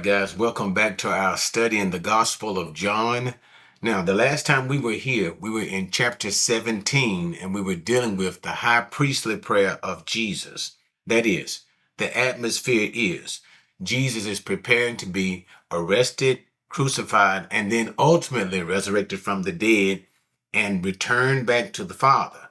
right, guys, welcome back to our study in the Gospel of John. Now, the last time we were here, we were in chapter 17, and we were dealing with the high priestly prayer of Jesus. That is, the atmosphere is Jesus is preparing to be arrested, crucified, and then ultimately resurrected from the dead and returned back to the Father.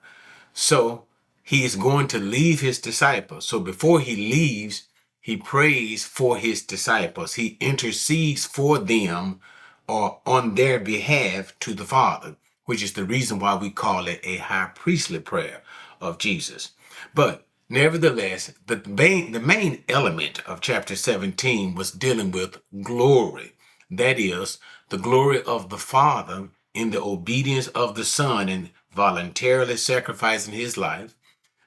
So he is going to leave his disciples. So before he leaves, he prays for his disciples. He intercedes for them or on their behalf to the Father, which is the reason why we call it a high priestly prayer of Jesus. But nevertheless, the main element of chapter 17 was dealing with glory. That is, the glory of the Father in the obedience of the Son and voluntarily sacrificing his life,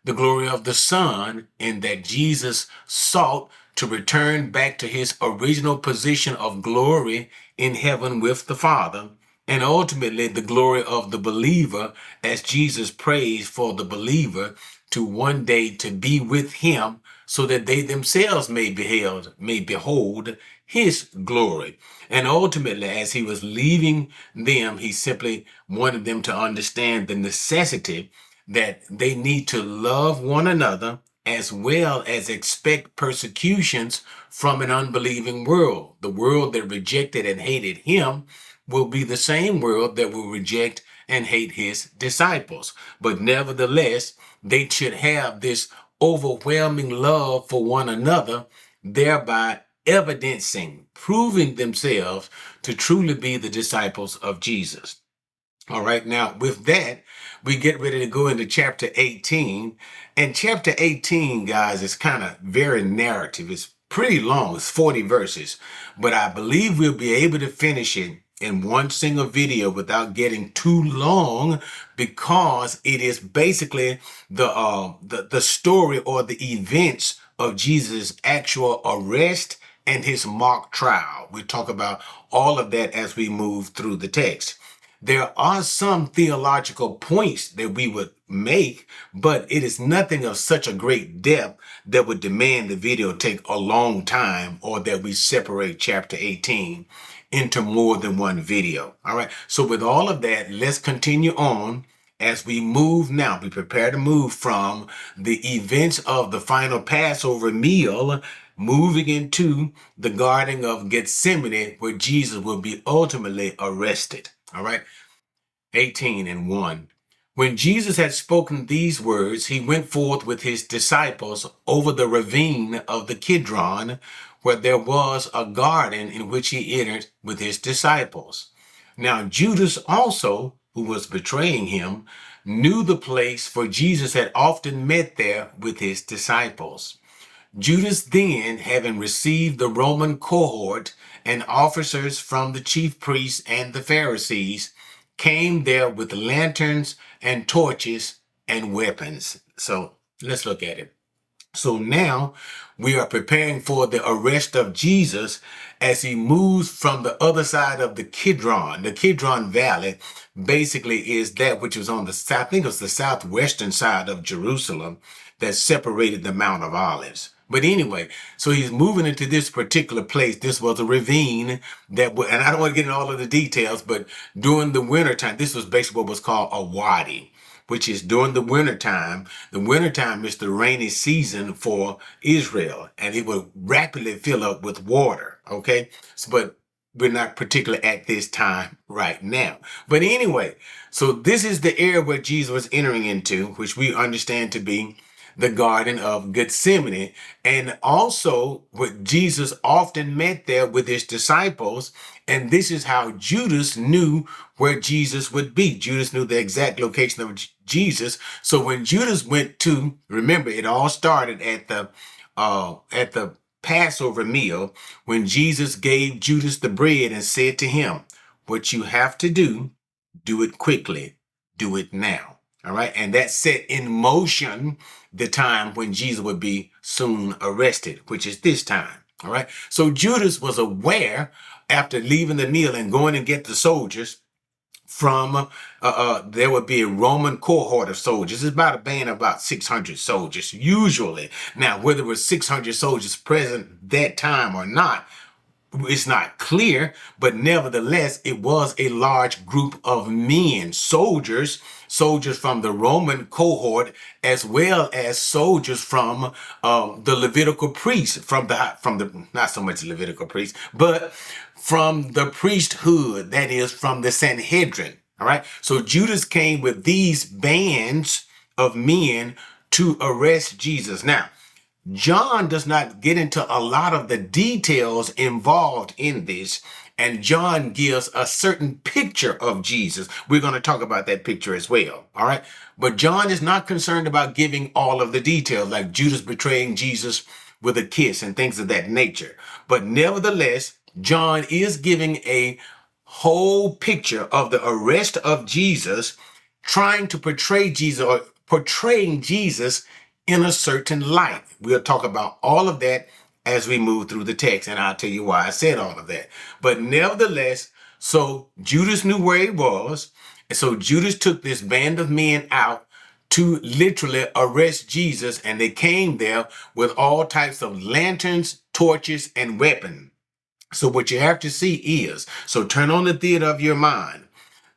the glory of the Son in that Jesus sought to return back to his original position of glory in heaven with the Father, and ultimately the glory of the believer as Jesus prays for the believer to one day to be with him so that they themselves may behold his glory. And ultimately, as he was leaving them, he simply wanted them to understand the necessity that they need to love one another as well as expect persecutions from an unbelieving world. The world that rejected and hated him will be the same world that will reject and hate his disciples. But nevertheless, they should have this overwhelming love for one another, thereby evidencing, proving themselves to truly be the disciples of Jesus. All right, now with that, we get ready to go into chapter 18. And chapter 18, guys, is kind of very narrative. It's pretty long, it's 40 verses, but I believe we'll be able to finish it in one single video without getting too long, because it is basically the story or the events of Jesus' actual arrest and his mock trial. We talk about all of that as we move through the text. There are some theological points that we would make, but it is nothing of such a great depth that would demand the video take a long time, or that we separate chapter 18 into more than one video. All right. So with all of that, let's continue on as we move now. We prepare to move from the events of the final Passover meal, moving into the Garden of Gethsemane, where Jesus will be ultimately arrested. All right. 18 and 1. When Jesus had spoken these words, he went forth with his disciples over the ravine of the Kidron, where there was a garden in which he entered with his disciples. Now Judas also, who was betraying him, knew the place, for Jesus had often met there with his disciples. Judas then, having received the Roman cohort and officers from the chief priests and the Pharisees, came there with lanterns and torches and weapons. So let's look at it. So now we are preparing for the arrest of Jesus as he moves from the other side of the Kidron. The Kidron Valley basically is that which was on the south, I think it was the southwestern side of Jerusalem, that separated the Mount of Olives. But anyway, so he's moving into this particular place. This was a ravine and I don't want to get into all of the details, but during the wintertime, this was basically what was called a wadi, which is during the wintertime. The wintertime is the rainy season for Israel, and it will rapidly fill up with water, okay? But we're not particularly at this time right now. But anyway, so this is the area where Jesus was entering into, which we understand to be the Garden of Gethsemane, and also what Jesus often met there with his disciples. And this is how Judas knew where Jesus would be. Judas knew the exact location of Jesus. So when Judas went to, remember, it all started at the Passover meal, when Jesus gave Judas the bread and said to him, "What you have to do it quickly, do it now." All right. And that set in motion the time when Jesus would be soon arrested, which is this time. All right. So Judas was aware, after leaving the meal and going and get the soldiers from, there would be a Roman cohort of soldiers. It's about a band of about 600 soldiers, usually. Now, whether it was 600 soldiers present that time or not, It's not clear, but nevertheless, it was a large group of men, soldiers from the Roman cohort, as well as soldiers from the Levitical priests, from the not so much Levitical priests, but from the priesthood, that is, from the Sanhedrin. All right. So Judas came with these bands of men to arrest Jesus. Now, John does not get into a lot of the details involved in this, and John gives a certain picture of Jesus. We're going to talk about that picture as well. All right. But John is not concerned about giving all of the details, like Judas betraying Jesus with a kiss and things of that nature. But nevertheless, John is giving a whole picture of the arrest of Jesus, trying to portray Jesus or portraying Jesus in a certain light. We'll talk about all of that as we move through the text, and I'll tell you why I said all of that. But nevertheless, so Judas knew where he was, and so Judas took this band of men out to literally arrest Jesus, and they came there with all types of lanterns, torches, and weapons. So what you have to see is, so turn on the theater of your mind.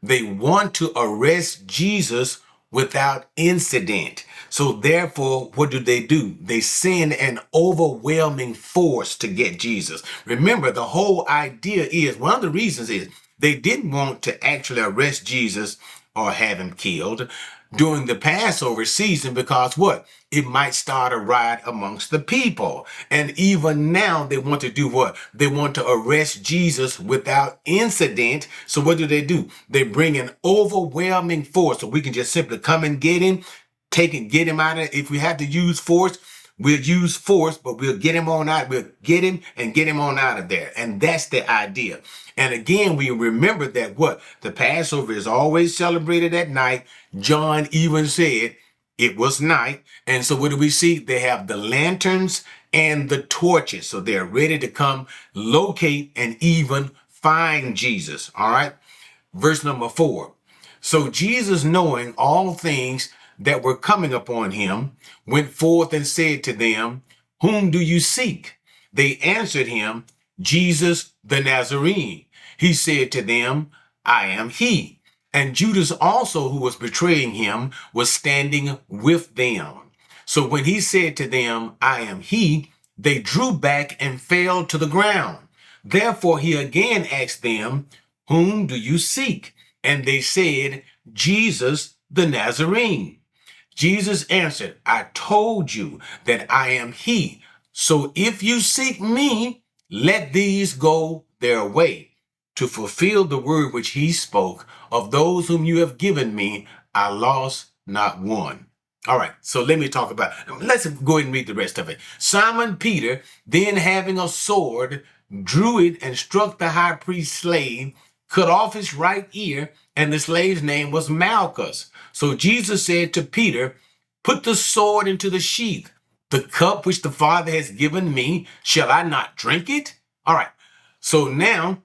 They want to arrest Jesus without incident. So therefore, what do? They send an overwhelming force to get Jesus. Remember, the whole idea is, one of the reasons is they didn't want to actually arrest Jesus or have him killed during the Passover season, because what? It might start a riot amongst the people. And even now they want to do what? They want to arrest Jesus without incident. So what do? They bring an overwhelming force so we can just simply come and get him, get him out of it. If we have to use force, we'll use force, but we'll get him on out. We'll get him and get him on out of there. And that's the idea. And again, we remember that what? The Passover is always celebrated at night. John even said it was night. And so what do we see? They have the lanterns and the torches. So they're ready to come locate and even find Jesus. All right. Verse number 4. So Jesus, knowing all things that were coming upon him, went forth and said to them, "Whom do you seek?" They answered him, "Jesus the Nazarene." He said to them, "I am he." And Judas also, who was betraying him, was standing with them. So when he said to them, "I am he," they drew back and fell to the ground. Therefore he again asked them, "Whom do you seek?" And they said, "Jesus the Nazarene." Jesus answered, "I told you that I am he. So if you seek me, let these go their way. To fulfill the word which he spoke, of those whom you have given me, I lost not one." All right, so let me talk about it. Let's go ahead and read the rest of it. Simon Peter, then having a sword, drew it and struck the high priest's slave, cut off his right ear, and the slave's name was Malchus. So Jesus said to Peter, "Put the sword into the sheath. The cup which the Father has given me, shall I not drink it?" All right, so now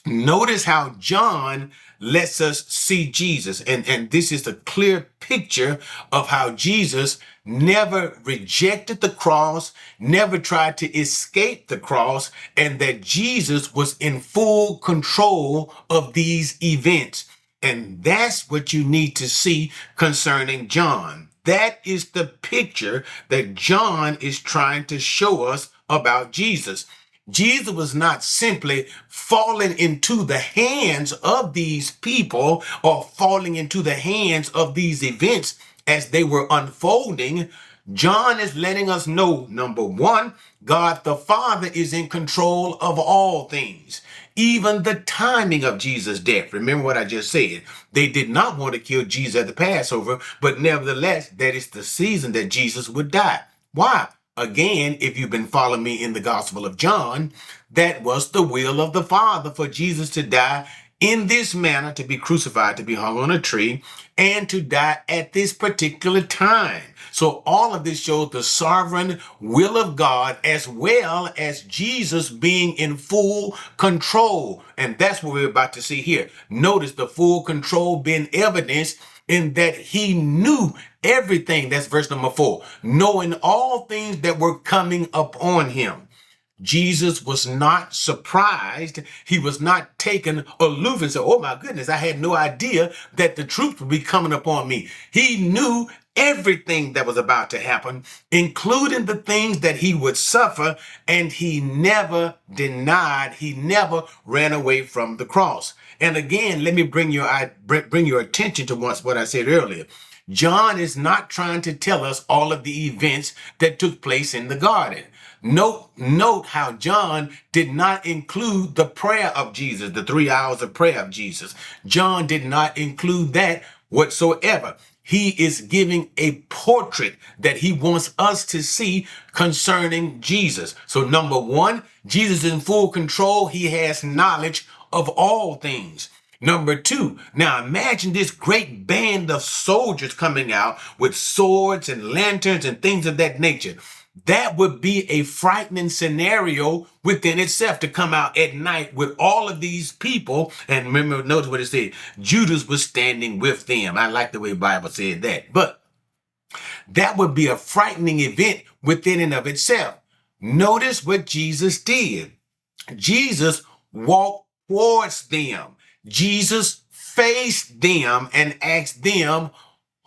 notice how John lets us see Jesus. And this is a clear picture of how Jesus never rejected the cross, never tried to escape the cross, and that Jesus was in full control of these events. And that's what you need to see concerning John. That is the picture that John is trying to show us about Jesus. Jesus was not simply falling into the hands of these people or falling into the hands of these events as they were unfolding. John is letting us know, number one, God the Father is in control of all things, even the timing of Jesus' death. Remember what I just said. They did not want to kill Jesus at the Passover, but nevertheless, that is the season that Jesus would die. Why? Again, if you've been following me in the Gospel of John, that was the will of the Father for Jesus to die in this manner, to be crucified, to be hung on a tree, and to die at this particular time. So all of this shows the sovereign will of God, as well as Jesus being in full control. And that's what we're about to see here. Notice the full control being evidenced in that he knew everything. That's verse number 4. Knowing all things that were coming upon him. Jesus was not surprised. He was not taken aloof and said, oh my goodness, I had no idea that the truth would be coming upon me. He knew everything that was about to happen, including the things that he would suffer, and he never denied, he never ran away from the cross. And again, let me bring your attention to what I said earlier. John is not trying to tell us all of the events that took place in the garden. Note how John did not include the prayer of Jesus, the 3 hours of prayer of Jesus. John did not include that whatsoever. He is giving a portrait that he wants us to see concerning Jesus. So number one, Jesus is in full control. He has knowledge of all things. Number two, now imagine this great band of soldiers coming out with swords and lanterns and things of that nature. That would be a frightening scenario within itself, to come out at night with all of these people. And remember, notice what it said. Judas was standing with them. I like the way the Bible said that. But that would be a frightening event within and of itself. Notice what Jesus did. Jesus walked towards them. Jesus faced them and asked them,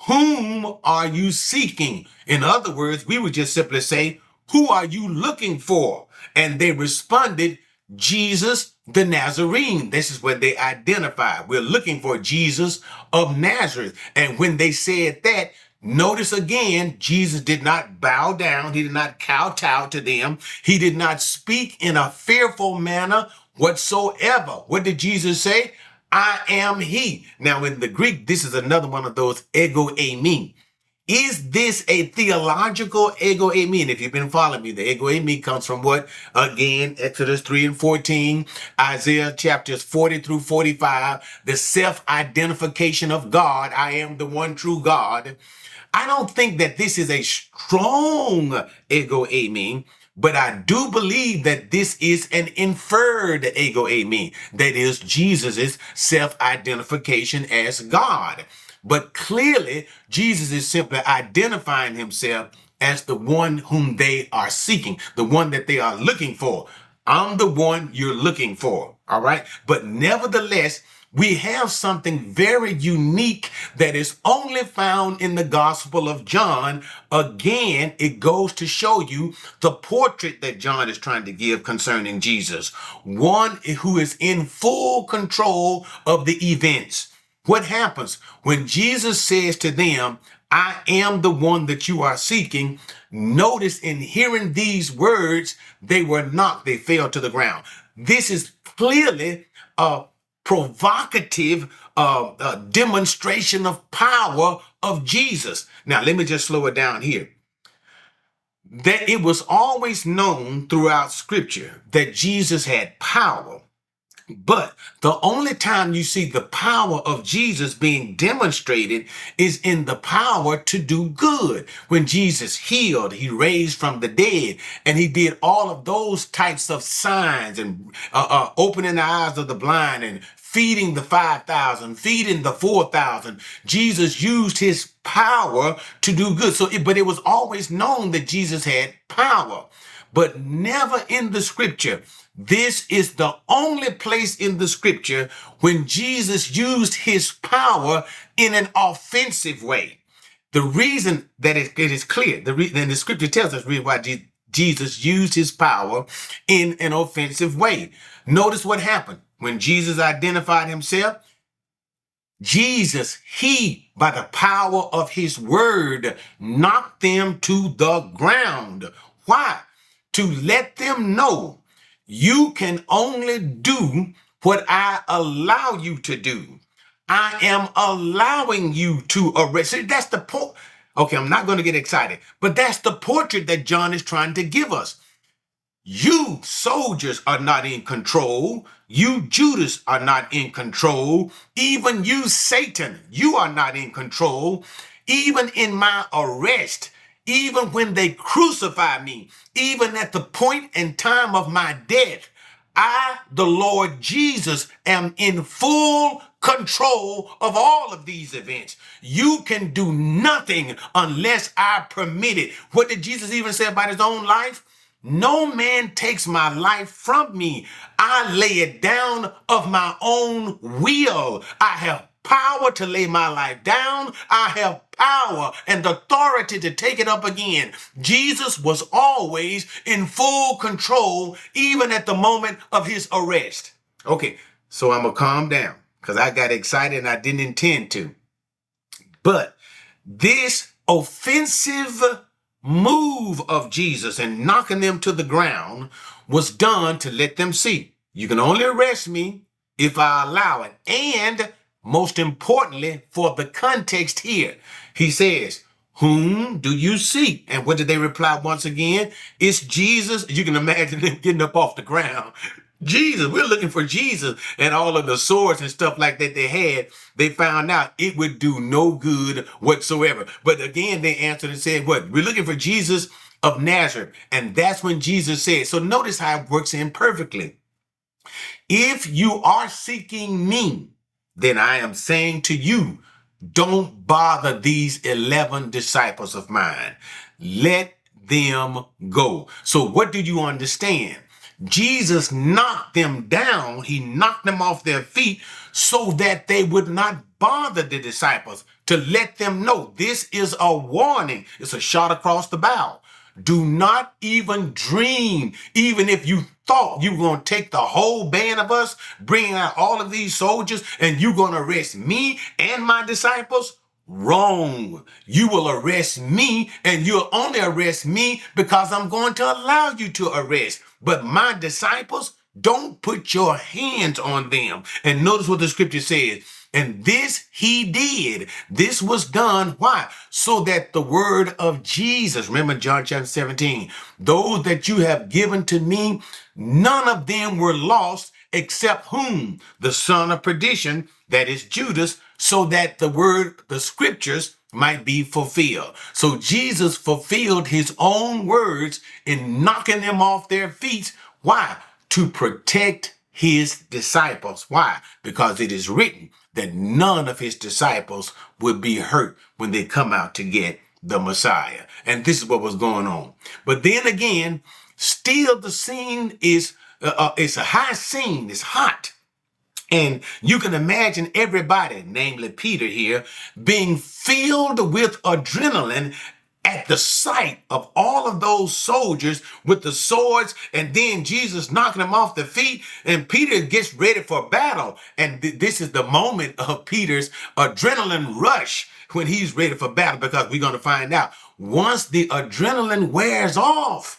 whom are you seeking? In other words, we would just simply say, who are you looking for? And they responded, Jesus the Nazarene. This is what they identified. We're looking for Jesus of Nazareth. And when they said that, notice again, Jesus did not bow down. He did not kowtow to them. He did not speak in a fearful manner whatsoever. What did Jesus say? I am he. Now in the Greek, this is another one of those ego eimi. Is this a theological ego eimi? And if you've been following me, the ego eimi comes from what? Again, Exodus 3 and 14, Isaiah chapters 40 through 45, the self-identification of God. I am the one true God. I don't think that this is a strong ego eimi, but I do believe that this is an inferred ego eimi. That is Jesus' self-identification as God. But clearly, Jesus is simply identifying himself as the one whom they are seeking, the one that they are looking for. I'm the one you're looking for, all right? But nevertheless, we have something very unique that is only found in the Gospel of John. Again, it goes to show you the portrait that John is trying to give concerning Jesus. One who is in full control of the events. What happens when Jesus says to them, I am the one that you are seeking? Notice in hearing these words, they were knocked, they fell to the ground. This is clearly a provocative demonstration of power of Jesus. Now, let me just slow it down here. That it was always known throughout Scripture that Jesus had power. But the only time you see the power of Jesus being demonstrated is in the power to do good. When Jesus healed, he raised from the dead, and he did all of those types of signs and opening the eyes of the blind and feeding the 5,000, feeding the 4,000. Jesus used his power to do good. But it was always known that Jesus had power, but never in the Scripture. This is the only place in the Scripture when Jesus used his power in an offensive way. The reason that it is clear, and the Scripture tells us really why Jesus used his power in an offensive way. Notice what happened when Jesus identified himself. Jesus, he, by the power of his word, knocked them to the ground. Why? To let them know you can only do what I allow you to do. I am allowing you to arrest. See, that's the point. Okay, I'm not going to get excited, but that's the portrait that John is trying to give us. You soldiers are not in control. You Judas are not in control. Even you Satan, you are not in control. Even in my arrest, even when they crucify me, even at the point and time of my death, I, the Lord Jesus, am in full control of all of these events. You can do nothing unless I permit it. What did Jesus even say about his own life? No man takes my life from me. I lay it down of my own will. I have power to lay my life down. I have power and authority to take it up again. Jesus was always in full control, even at the moment of his arrest. Okay, so I'm going to calm down because I got excited and I didn't intend to. But this offensive move of Jesus and knocking them to the ground was done to let them see, you can only arrest me if I allow it. And most importantly, for the context here, he says, whom do you seek? And what did they reply once again? It's Jesus. You can imagine them getting up off the ground. Jesus, we're looking for Jesus. And all of the swords and stuff like that they had, they found out it would do no good whatsoever. But again, they answered and said, what? We're looking for Jesus of Nazareth. And that's when Jesus said, so notice how it works in perfectly. If you are seeking me, then I am saying to you, don't bother these 11 disciples of mine. Let them go. So what do you understand? Jesus knocked them down. He knocked them off their feet so that they would not bother the disciples, to let them know this is a warning. It's a shot across the bow. Do not even dream, even if you thought you were going to take the whole band of us, bringing out all of these soldiers, and you're going to arrest me and my disciples. Wrong. You will arrest me, and you'll only arrest me because I'm going to allow you to arrest. But my disciples, don't put your hands on them. And notice what the scripture says. And this he did. This was done. Why? So that the word of Jesus, remember John chapter 17, those that you have given to me, none of them were lost except whom? The son of perdition, that is Judas, so that the scriptures might be fulfilled. So Jesus fulfilled his own words in knocking them off their feet. Why? To protect his disciples. Why? Because it is written that none of his disciples would be hurt when they come out to get the Messiah. And this is what was going on. But then again, still the scene is it's a high scene. It's hot. And you can imagine everybody, namely Peter here, being filled with adrenaline at the sight of all of those soldiers with the swords, and then Jesus knocking them off the feet, and Peter gets ready for battle. And this is the moment of Peter's adrenaline rush when he's ready for battle, because we're going to find out once the adrenaline wears off,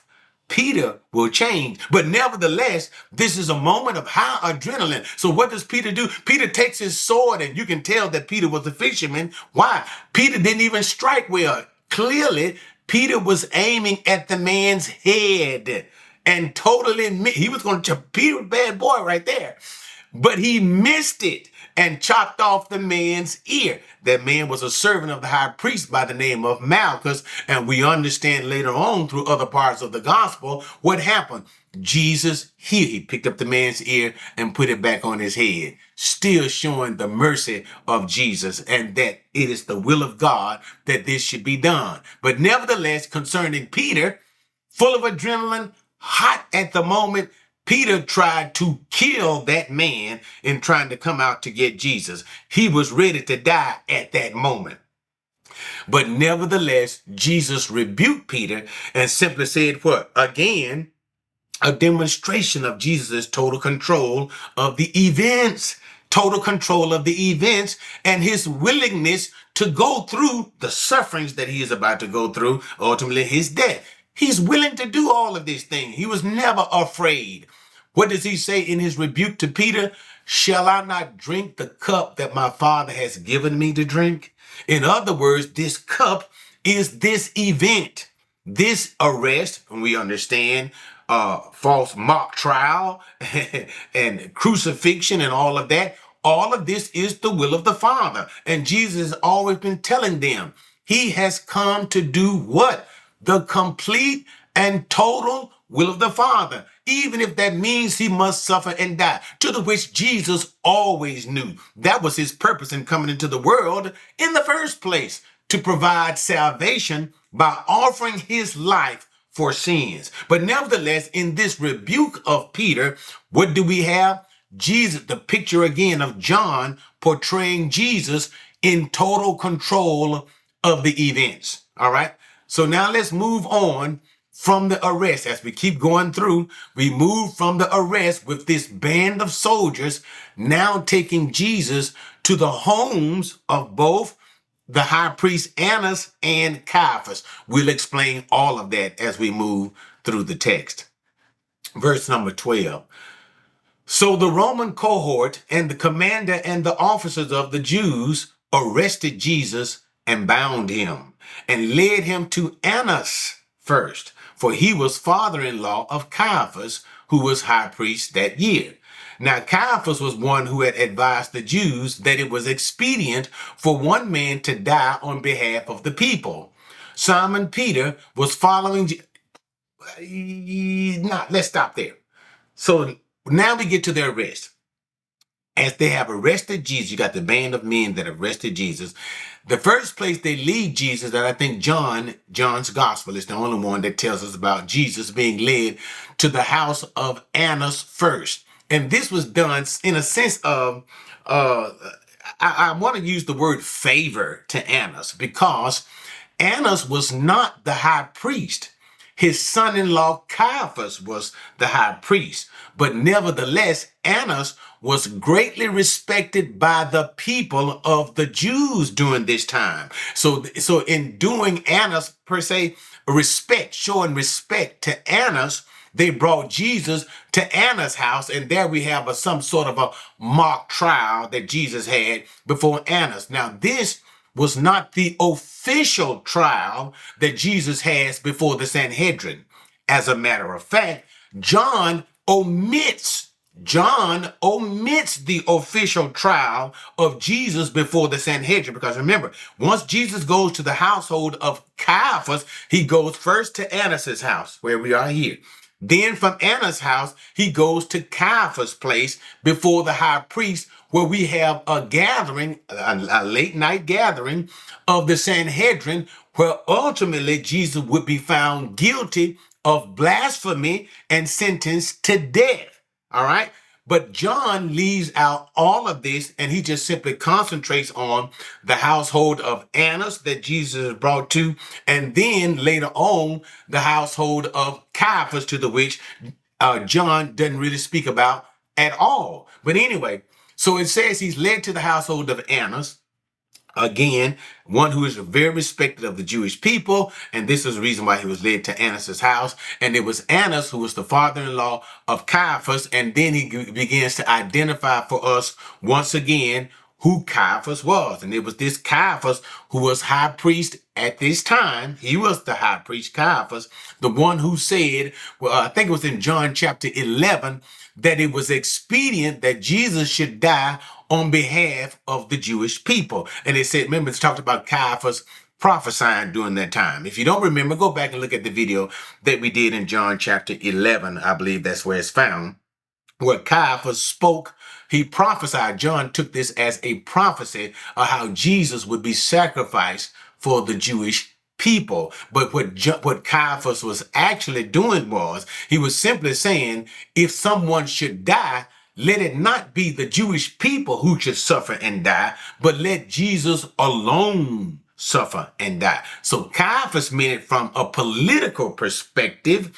Peter will change. But nevertheless, this is a moment of high adrenaline. So what does Peter do? Peter takes his sword, and you can tell that Peter was a fisherman. Why? Peter didn't even strike well. Clearly, Peter was aiming at the man's head and he was going to, Peter was a bad boy right there. But he missed it and chopped off the man's ear. That man was a servant of the high priest by the name of Malchus. And we understand later on through other parts of the gospel what happened. Jesus here, he picked up the man's ear and put it back on his head, still showing the mercy of Jesus and that it is the will of God that this should be done. But nevertheless, concerning Peter, full of adrenaline, hot at the moment, Peter tried to kill that man in trying to come out to get Jesus. He was ready to die at that moment. But nevertheless, Jesus rebuked Peter and simply said what? Again, a demonstration of Jesus' total control of the events, and his willingness to go through the sufferings that he is about to go through, ultimately his death. He's willing to do all of these things. He was never afraid. What does he say in his rebuke to Peter? Shall I not drink the cup that my Father has given me to drink? In other words, this cup is this event, this arrest, and we understand false mock trial and crucifixion and all of that. All of this is the will of the Father. And Jesus has always been telling them he has come to do what? The complete and total will of the Father, even if that means he must suffer and die, to the which Jesus always knew. That was his purpose in coming into the world in the first place, to provide salvation by offering his life for sins. But nevertheless, in this rebuke of Peter, what do we have? Jesus, the picture again of John portraying Jesus in total control of the events. All right. So now let's move on from the arrest. As we keep going through, we move from the arrest with this band of soldiers now taking Jesus to the homes of both the high priest Annas and Caiaphas. We'll explain all of that as we move through the text. Verse number 12. So the Roman cohort and the commander and the officers of the Jews arrested Jesus and bound him and led him to Annas first, for he was father-in-law of Caiaphas, who was high priest that year. Now Caiaphas was one who had advised the Jews that it was expedient for one man to die on behalf of the people. Simon Peter was following. Let's stop there. So now we get to the arrest. As they have arrested Jesus, you got the band of men that arrested Jesus. The first place they lead Jesus, that I think John's gospel is the only one that tells us about Jesus being led to the house of Annas first. And this was done in a sense of, I want to use the word favor to Annas, because Annas was not the high priest. His son-in-law Caiaphas was the high priest. But nevertheless, Annas was greatly respected by the people of the Jews during this time. So in doing Annas, per se, showing respect to Annas, they brought Jesus to Annas' house, and there we have some sort of a mock trial that Jesus had before Annas. Now, this was not the official trial that Jesus has before the Sanhedrin. As a matter of fact, John omits the official trial of Jesus before the Sanhedrin. Because remember, once Jesus goes to the household of Caiaphas, he goes first to Annas' house, where we are here. Then from Annas' house, he goes to Caiaphas' place before the high priest, where we have a gathering, a late night gathering of the Sanhedrin, where ultimately Jesus would be found guilty of blasphemy and sentenced to death. All right. But John leaves out all of this, and he just simply concentrates on the household of Annas that Jesus is brought to, and then later on the household of Caiaphas, to the which John doesn't really speak about at all. But anyway, so it says he's led to the household of Annas. Again, one who is very respected of the Jewish people, and this is the reason why he was led to Annas' house. And it was Annas who was the father-in-law of Caiaphas, and then he begins to identify for us once again who Caiaphas was. And it was this Caiaphas who was high priest at this time. He was the high priest, Caiaphas, the one who said, well, I think it was in John chapter 11, that it was expedient that Jesus should die on behalf of the Jewish people. And it said, remember, it's talked about Caiaphas prophesying during that time. If you don't remember, go back and look at the video that we did in John chapter 11. I believe that's where it's found, where Caiaphas spoke. He prophesied. John took this as a prophecy of how Jesus would be sacrificed for the Jewish people. But what Caiaphas was actually doing was, he was simply saying, if someone should die, let it not be the Jewish people who should suffer and die, but let Jesus alone suffer and die. So Caiaphas meant it from a political perspective.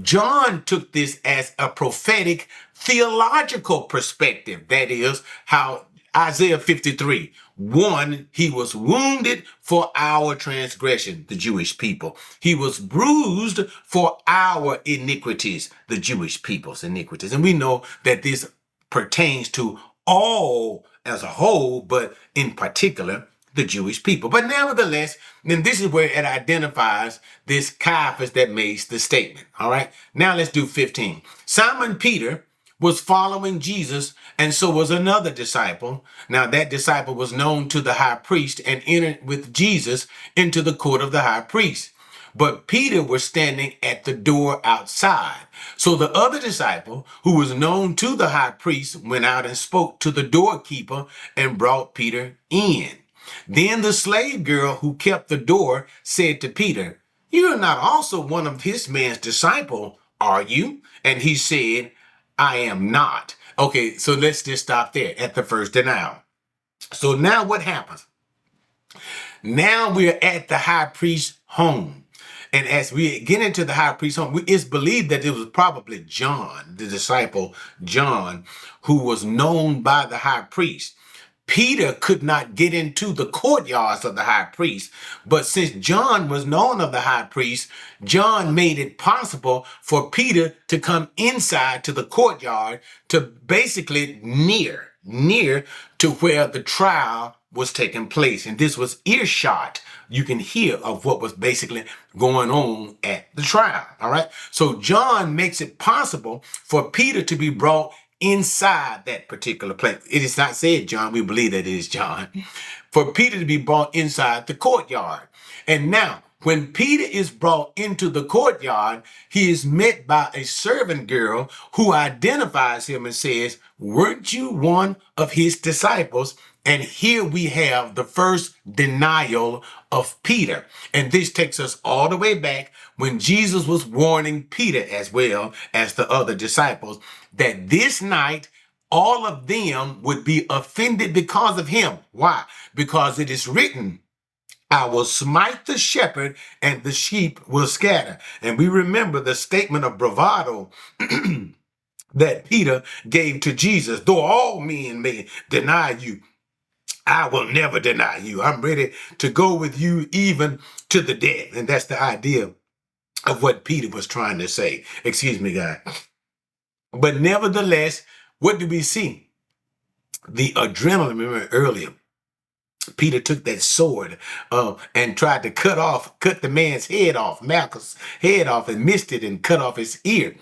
John took this as a prophetic theological perspective. That is how Isaiah 53, 1, he was wounded for our transgression, the Jewish people. He was bruised for our iniquities, the Jewish people's iniquities. And we know that this pertains to all as a whole, but in particular, the Jewish people. But nevertheless, then this is where it identifies this Caiaphas that makes the statement. All right. Now let's do 15. Simon Peter was following Jesus, and so was another disciple. Now that disciple was known to the high priest and entered with Jesus into the court of the high priest. But Peter was standing at the door outside. So the other disciple, who was known to the high priest, went out and spoke to the doorkeeper and brought Peter in. Then the slave girl who kept the door said to Peter, You are not also one of his man's disciple, are you? And he said, I am not. Okay, so let's just stop there at the first denial. So now what happens? Now we're at the high priest's home. And as we get into the high priest's home, it's believed that it was probably John, the disciple John, who was known by the high priest. Peter could not get into the courtyards of the high priest, but since John was known of the high priest, John made it possible for Peter to come inside to the courtyard to basically near to where the trial was taking place. And this was earshot, you can hear, of what was basically going on at the trial. All right. So John makes it possible for Peter to be brought inside that particular place. It is not said John, we believe that it is John, for Peter to be brought inside the courtyard. And now, when Peter is brought into the courtyard, he is met by a servant girl who identifies him and says, weren't you one of his disciples? And here we have the first denial of Peter. And this takes us all the way back when Jesus was warning Peter as well as the other disciples that this night all of them would be offended because of him. Why? Because it is written, I will smite the shepherd and the sheep will scatter. And we remember the statement of bravado that Peter gave to Jesus. Though all men may deny you, I will never deny you. I'm ready to go with you even to the death. And that's the idea of what Peter was trying to say. Excuse me, guys. But nevertheless, what do we see? The adrenaline, remember earlier, Peter took that sword and tried to cut the man's head off, Malchus' head off, and missed it and cut off his ear.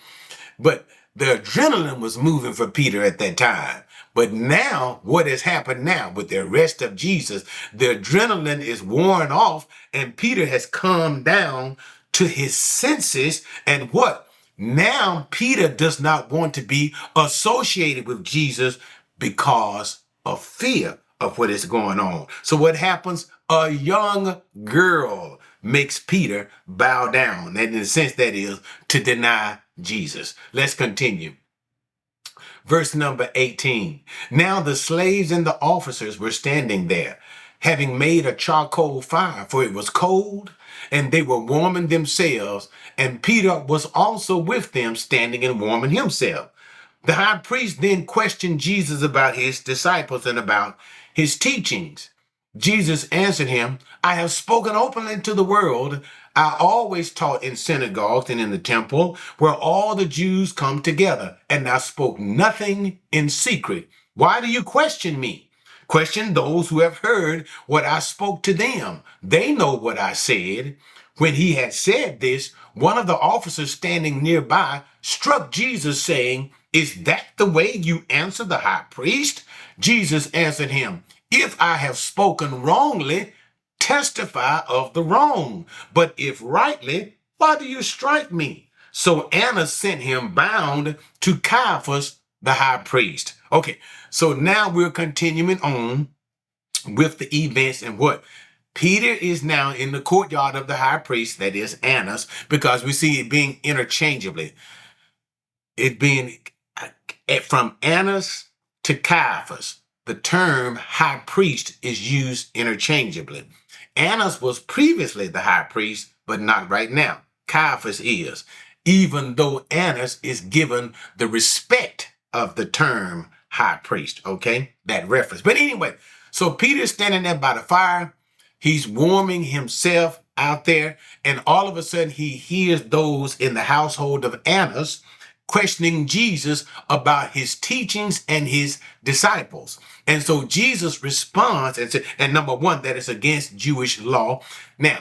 But the adrenaline was moving for Peter at that time. But now, what has happened now with the arrest of Jesus, the adrenaline is worn off and Peter has calmed down to his senses. And what? Now, Peter does not want to be associated with Jesus because of fear of what is going on. So what happens? A young girl makes Peter bow down. And in a sense, that is to deny Jesus. Let's continue. Verse number 18. Now the slaves and the officers were standing there, having made a charcoal fire, for it was cold, and they were warming themselves, and Peter was also with them, standing and warming himself. The high priest then questioned Jesus about his disciples and about his teachings. Jesus answered him, I have spoken openly to the world. I always taught in synagogues and in the temple where all the Jews come together, and I spoke nothing in secret. Why do you question me? Question those who have heard what I spoke to them. They know what I said. When he had said this, one of the officers standing nearby struck Jesus, saying, Is that the way you answer the high priest? Jesus answered him, If I have spoken wrongly, testify of the wrong. But if rightly, why do you strike me? So Annas sent him bound to Caiaphas, the high priest. Okay, so now we're continuing on with the events and what? Peter is now in the courtyard of the high priest, that is Annas, because we see it being interchangeably. It being from Annas to Caiaphas. The term high priest is used interchangeably. Annas was previously the high priest, but not right now. Caiaphas is, even though Annas is given the respect of the term high priest, okay? That reference. But anyway, so Peter's standing there by the fire. He's warming himself out there, and all of a sudden he hears those in the household of Annas questioning Jesus about his teachings and his disciples. And so Jesus responds and said, and number one, that is against Jewish law. Now,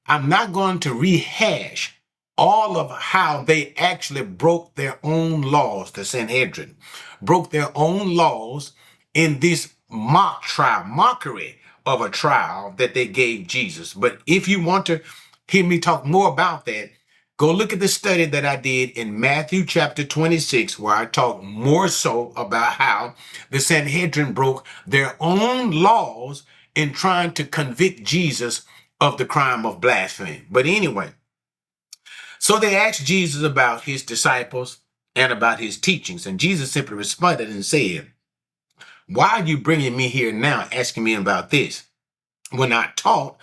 I'm not going to rehash all of how they actually broke their own laws. The Sanhedrin broke their own laws in this mock trial, mockery of a trial that they gave Jesus. But if you want to hear me talk more about that, go look at the study that I did in Matthew chapter 26, where I talk more so about how the Sanhedrin broke their own laws in trying to convict Jesus of the crime of blasphemy. But anyway, So they asked Jesus about his disciples and about his teachings. And Jesus simply responded and said, why are you bringing me here now asking me about this? When I taught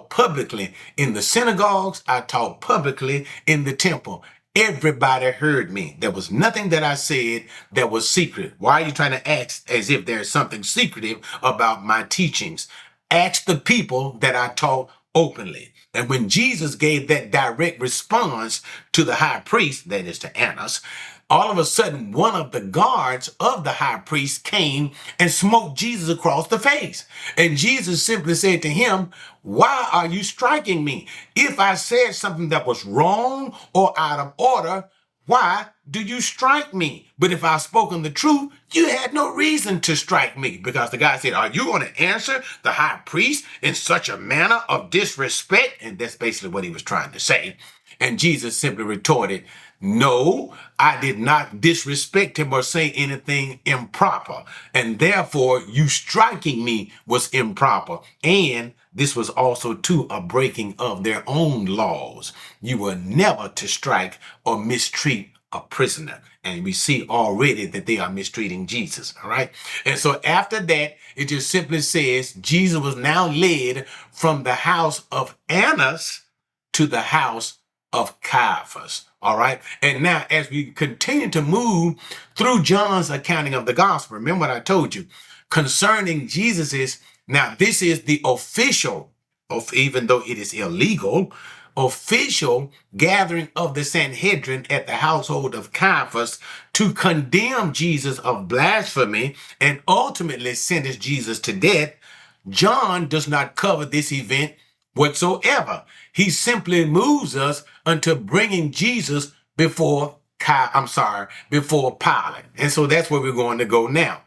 publicly in the synagogues, I taught publicly in the temple. Everybody heard me. There was nothing that I said that was secret. Why are you trying to act as if there's something secretive about my teachings? Ask the people that I taught openly. And when Jesus gave that direct response to the high priest, that is to Annas, all of a sudden, one of the guards of the high priest came and smote Jesus across the face. And Jesus simply said to him, why are you striking me? If I said something that was wrong or out of order, why do you strike me? But if I've spoken the truth, you had no reason to strike me. Because the guy said, are you going to answer the high priest in such a manner of disrespect? And that's basically what he was trying to say. And Jesus simply retorted, no, I did not disrespect him or say anything improper. And therefore, you striking me was improper. And this was also, too, a breaking of their own laws. You were never to strike or mistreat a prisoner. And we see already that they are mistreating Jesus. All right. And so after that, it just simply says Jesus was now led from the house of Annas to the house of Caiaphas. All right. And now, as we continue to move through John's accounting of the gospel, remember what I told you concerning Jesus's. Now, this is the official, of even though it is illegal, official gathering of the Sanhedrin at the household of Caiaphas to condemn Jesus of blasphemy and ultimately sentence Jesus to death. John does not cover this event whatsoever. He simply moves us unto bringing Jesus before before Pilate. And so that's where we're going to go now.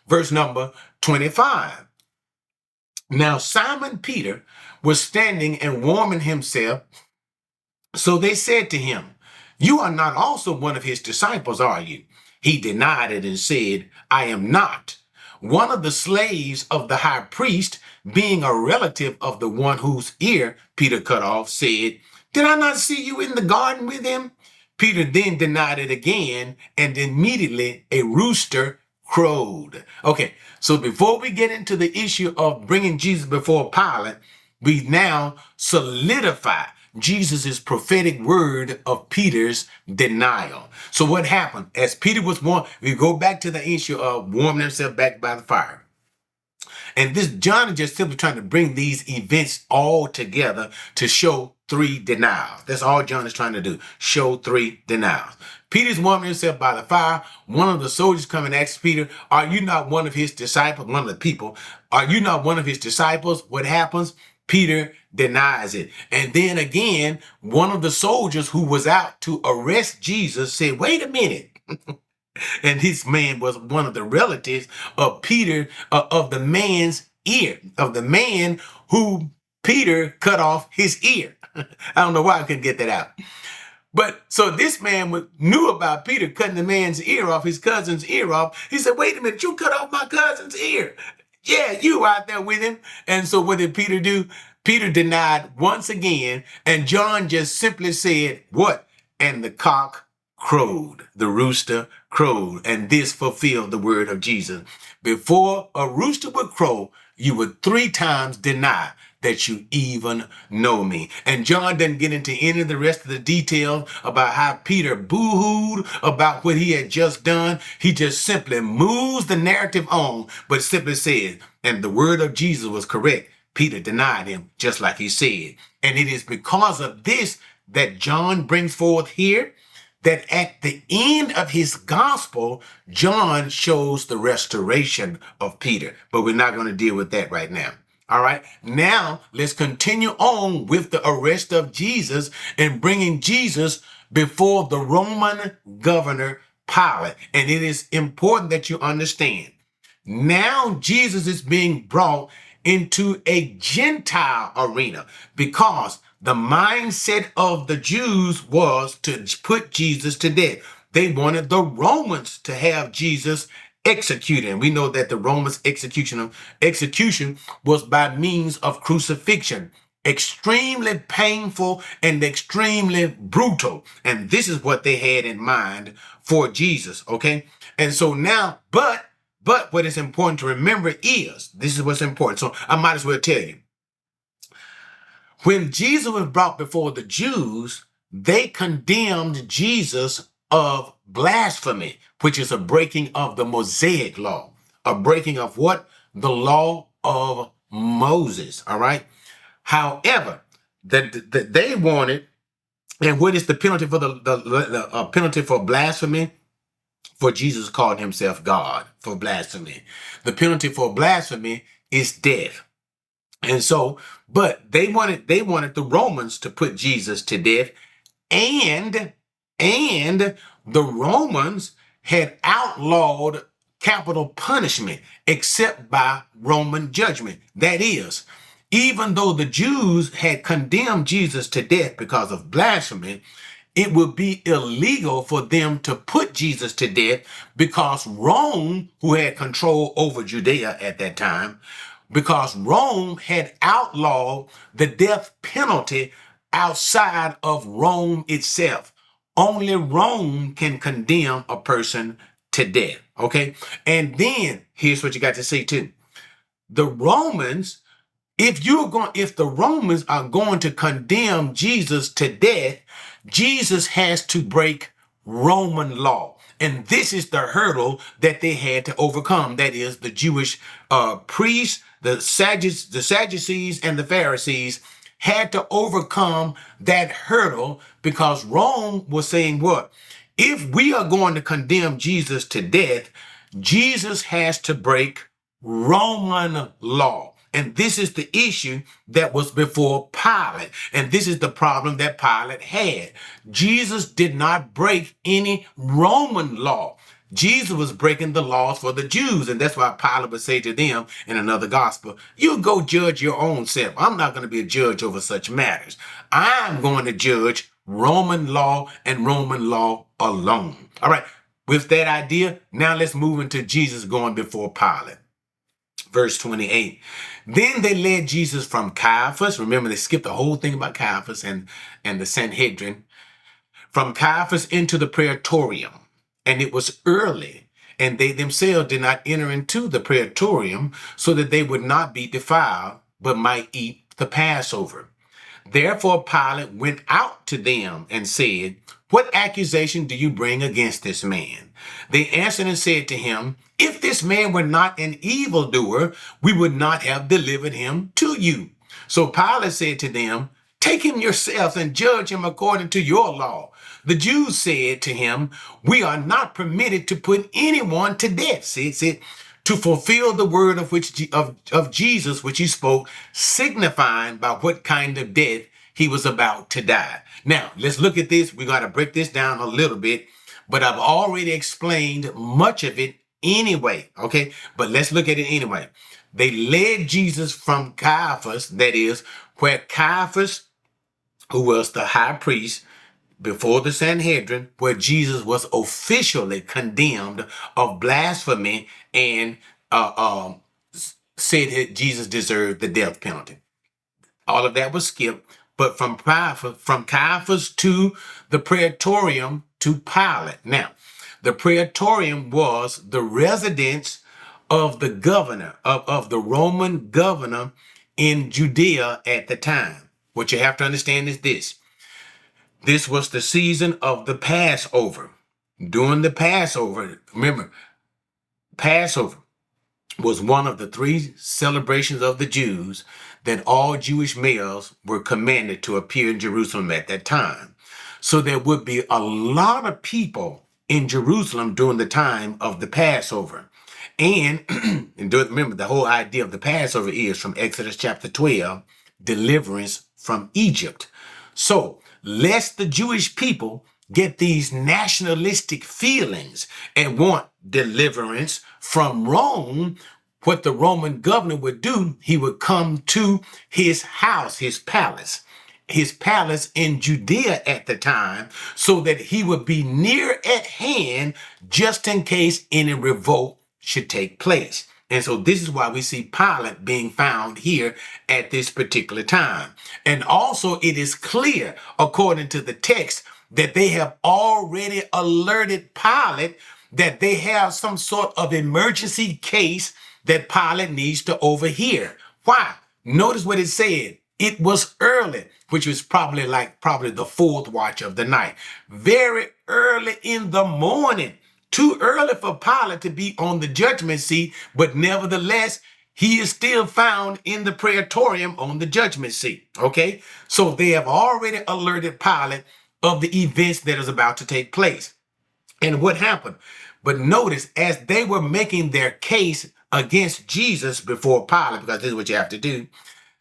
Verse number 25. Now Simon Peter was standing and warming himself. So they said to him, you are not also one of his disciples, are you? He denied it and said, I am not. One of the slaves of the high priest, being a relative of the one whose ear Peter cut off, said, did I not see you in the garden with him? Peter then denied it again, and immediately a rooster crowed. Okay, so before we get into the issue of bringing Jesus before Pilate, we now solidify Jesus' prophetic word of Peter's denial. So what happened? As Peter was warm, we go back to the issue of warming himself back by the fire. And this John is just simply trying to bring these events all together to show three denials. That's all John is trying to do, show three denials. Peter's warming himself by the fire. One of the soldiers come and asks Peter, are you not one of his disciples? One of the people, are you not one of his disciples? What happens? Peter denies it. And then again, one of the soldiers who was out to arrest Jesus said, wait a minute. And this man was one of the relatives of Peter, of the man's ear, of the man who Peter cut off his ear. I don't know why I couldn't get that out. But so this man knew about Peter cutting the man's ear off, his cousin's ear off. He said, wait a minute, you cut off my cousin's ear. Yeah, you out there with him. And so what did Peter do? Peter denied once again. And John just simply said, what? And the cock crowed, the rooster crowed. And this fulfilled the word of Jesus. Before a rooster would crow, you would 3 times deny that you even know me. And John doesn't get into any of the rest of the details about how Peter boo-hooed about what he had just done. He just simply moves the narrative on, but simply says, and the word of Jesus was correct. Peter denied him just like he said. And it is because of this that John brings forth here that at the end of his gospel, John shows the restoration of Peter. But we're not going to deal with that right now. All right. Now let's continue on with the arrest of Jesus and bringing Jesus before the Roman governor Pilate. And it is important that you understand. Now Jesus is being brought into a Gentile arena because the mindset of the Jews was to put Jesus to death. They wanted the Romans to have Jesus executed. And we know that the Romans execution was by means of crucifixion. extremely painful and extremely brutal. And this is what they had in mind for Jesus, okay? And so now, but what is important to remember is, this is what's important. So I might as well tell you, when Jesus was brought before the Jews, they condemned Jesus of blasphemy, which is a breaking of the Mosaic law, a breaking of what? The law of Moses, all right? However, that they wanted, and what is the penalty for the penalty for blasphemy? For Jesus called himself God for blasphemy. The penalty for blasphemy is death. And so, but they wanted the Romans to put Jesus to death, and the Romans had outlawed capital punishment except by Roman judgment. That is, even though the Jews had condemned Jesus to death because of blasphemy, it would be illegal for them to put Jesus to death because Rome, who had control over Judea at that time, because Rome had outlawed the death penalty outside of Rome itself. Only Rome can condemn a person to death, okay? And then here's what you got to say too. The Romans, if the Romans are going to condemn Jesus to death, Jesus has to break Roman law. And this is the hurdle that they had to overcome. That is, the Jewish priests, the Sadducees, and the Pharisees had to overcome that hurdle because Rome was saying what? If we are going to condemn Jesus to death, Jesus has to break Roman law. And this is the issue that was before Pilate. And this is the problem that Pilate had. Jesus did not break any Roman law. Jesus was breaking the laws for the Jews. And that's why Pilate would say to them in another gospel, you go judge your own self. I'm not going to be a judge over such matters. I'm going to judge Roman law and Roman law alone. All right. With that idea, now let's move into Jesus going before Pilate. Verse 28. Then they led Jesus from Caiaphas. Remember, they skipped the whole thing about Caiaphas and the Sanhedrin. From Caiaphas into the praetorium. And it was early, and they themselves did not enter into the praetorium so that they would not be defiled, but might eat the Passover. Therefore Pilate went out to them and said, what accusation do you bring against this man? They answered and said to him, if this man were not an evildoer, we would not have delivered him to you. So Pilate said to them, take him yourselves and judge him according to your law. The Jews said to him, we are not permitted to put anyone to death. See, to fulfill the word of Jesus, which he spoke, signifying by what kind of death he was about to die. Now, let's look at this. We got to break this down a little bit, but I've already explained much of it anyway, okay? But let's look at it anyway. They led Jesus from Caiaphas, that is, where Caiaphas, who was the high priest, before the Sanhedrin, where Jesus was officially condemned of blasphemy and said that Jesus deserved the death penalty. All of that was skipped. But from Caiaphas to the praetorium to Pilate. Now, the praetorium was the residence of the governor, of the Roman governor in Judea at the time. What you have to understand is this. This was the season of the Passover. During the Passover, remember, Passover was one of the 3 celebrations of the Jews that all Jewish males were commanded to appear in Jerusalem at that time. So there would be a lot of people in Jerusalem during the time of the Passover. And remember, the whole idea of the Passover is from Exodus chapter 12, deliverance from Egypt. So, lest the Jewish people get these nationalistic feelings and want deliverance from Rome, what the Roman governor would do, he would come to his house, his palace in Judea at the time, so that he would be near at hand just in case any revolt should take place. And so this is why we see Pilate being found here at this particular time. And also it is clear, according to the text, that they have already alerted Pilate that they have some sort of emergency case that Pilate needs to overhear. Why? Notice what it said. It was early, which was probably the fourth watch of the night. Very early in the morning. Too early for Pilate to be on the judgment seat, but nevertheless, he is still found in the praetorium on the judgment seat. Okay? So they have already alerted Pilate of the events that is about to take place. And what happened? But notice, as they were making their case against Jesus before Pilate, because this is what you have to do,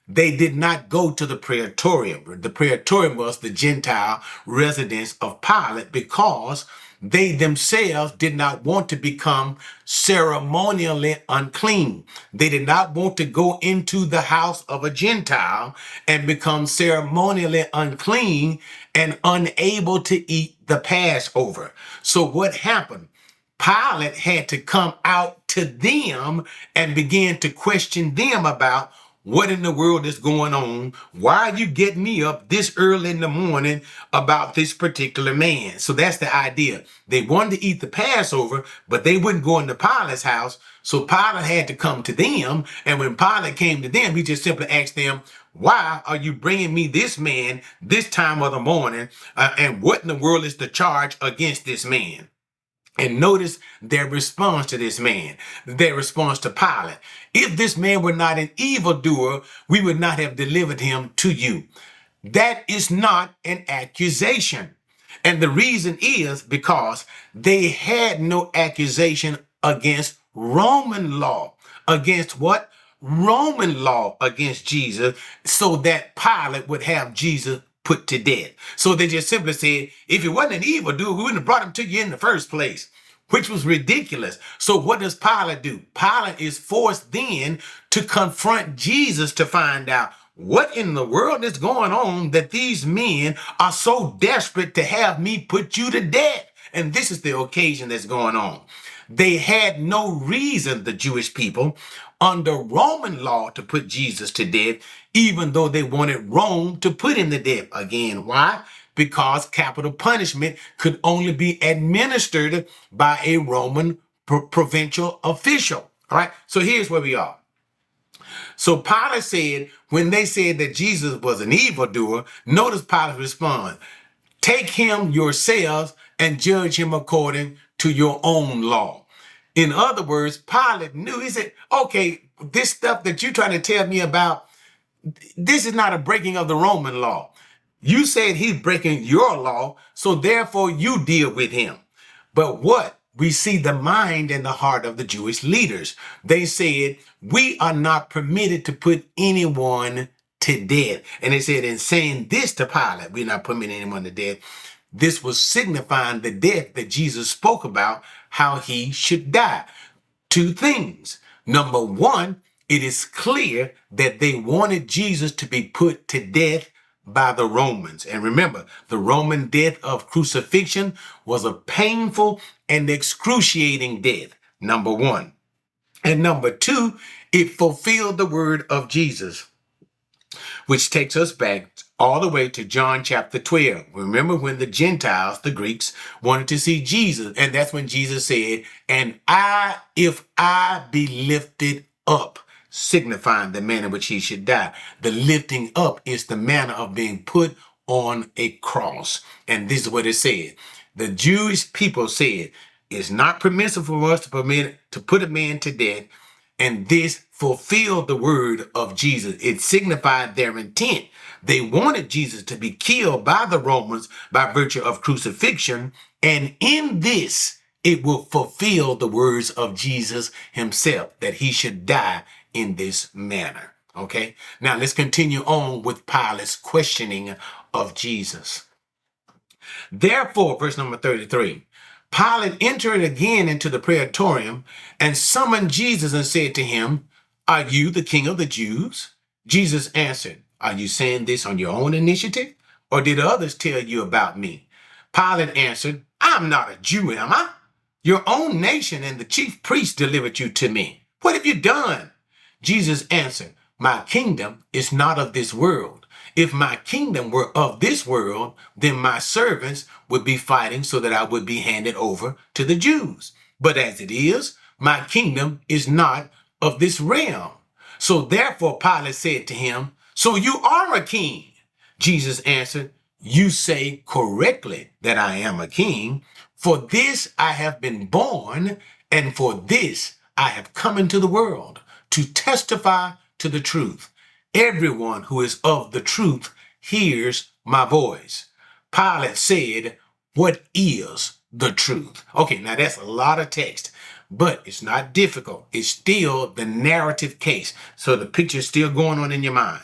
they did not go to the praetorium. The praetorium was the Gentile residence of Pilate because they themselves did not want to become ceremonially unclean. They did not want to go into the house of a Gentile and become ceremonially unclean and unable to eat the Passover. So what happened? Pilate had to come out to them and begin to question them about what in the world is going on? Why are you getting me up this early in the morning about this particular man? So that's the idea. They wanted to eat the Passover, but they wouldn't go into Pilate's house. So Pilate had to come to them. And when Pilate came to them, he just simply asked them, why are you bringing me this man this time of the morning? And what in the world is the charge against this man? And notice their response to this man, their response to Pilate. If this man were not an evildoer, we would not have delivered him to you. That is not an accusation. And the reason is because they had no accusation against Roman law. Against what? Roman law against Jesus, so that Pilate would have Jesus put to death. So they just simply said, if he wasn't an evildoer, we wouldn't have brought him to you in the first place, which was ridiculous. So what does Pilate do? Pilate is forced then to confront Jesus to find out what in the world is going on that these men are so desperate to have me put you to death. And this is the occasion that's going on. They had no reason, the Jewish people, under Roman law to put Jesus to death, even though they wanted Rome to put him to death. Again, why? Because capital punishment could only be administered by a Roman provincial official. All right, so here's where we are. So Pilate said, when they said that Jesus was an evildoer, notice Pilate's response. Take him yourselves and judge him according to your own law. In other words, Pilate knew, he said, okay, this stuff that you're trying to tell me about, this is not a breaking of the Roman law. You said he's breaking your law, so therefore you deal with him. But what? We see the mind and the heart of the Jewish leaders. They said, we are not permitted to put anyone to death. And they said, in saying this to Pilate, we're not permitting anyone to death. This was signifying the death that Jesus spoke about, how he should die. Two things. Number one, it is clear that they wanted Jesus to be put to death by the Romans. And remember, the Roman death of crucifixion was a painful and excruciating death, number one. And number two, it fulfilled the word of Jesus, which takes us back all the way to John chapter 12. Remember when the Gentiles, the Greeks, wanted to see Jesus. And that's when Jesus said, and if I be lifted up, signifying the manner in which he should die. The lifting up is the manner of being put on a cross. And this is what it said. The Jewish people said, it's not permissible for us to put a man to death. And this fulfilled the word of Jesus. It signified their intent. They wanted Jesus to be killed by the Romans by virtue of crucifixion. And in this, it will fulfill the words of Jesus himself, that he should die in this manner. Okay, now let's continue on with Pilate's questioning of Jesus. Therefore, verse number 33, Pilate entered again into the praetorium and summoned Jesus and said to him, are you the king of the Jews? Jesus answered, are you saying this on your own initiative, or did others tell you about me? Pilate answered, I'm not a Jew, am I? Your own nation and the chief priests delivered you to me. What have you done? Jesus answered, my kingdom is not of this world. If my kingdom were of this world, then my servants would be fighting so that I would be handed over to the Jews. But as it is, my kingdom is not of this realm. So therefore Pilate said to him, so you are a king. Jesus answered, you say correctly that I am a king. For this I have been born, and for this I have come into the world, to testify to the truth. Everyone who is of the truth hears my voice. Pilate said, what is the truth? Okay, now that's a lot of text, but it's not difficult. It's still the narrative case. So the picture's still going on in your mind.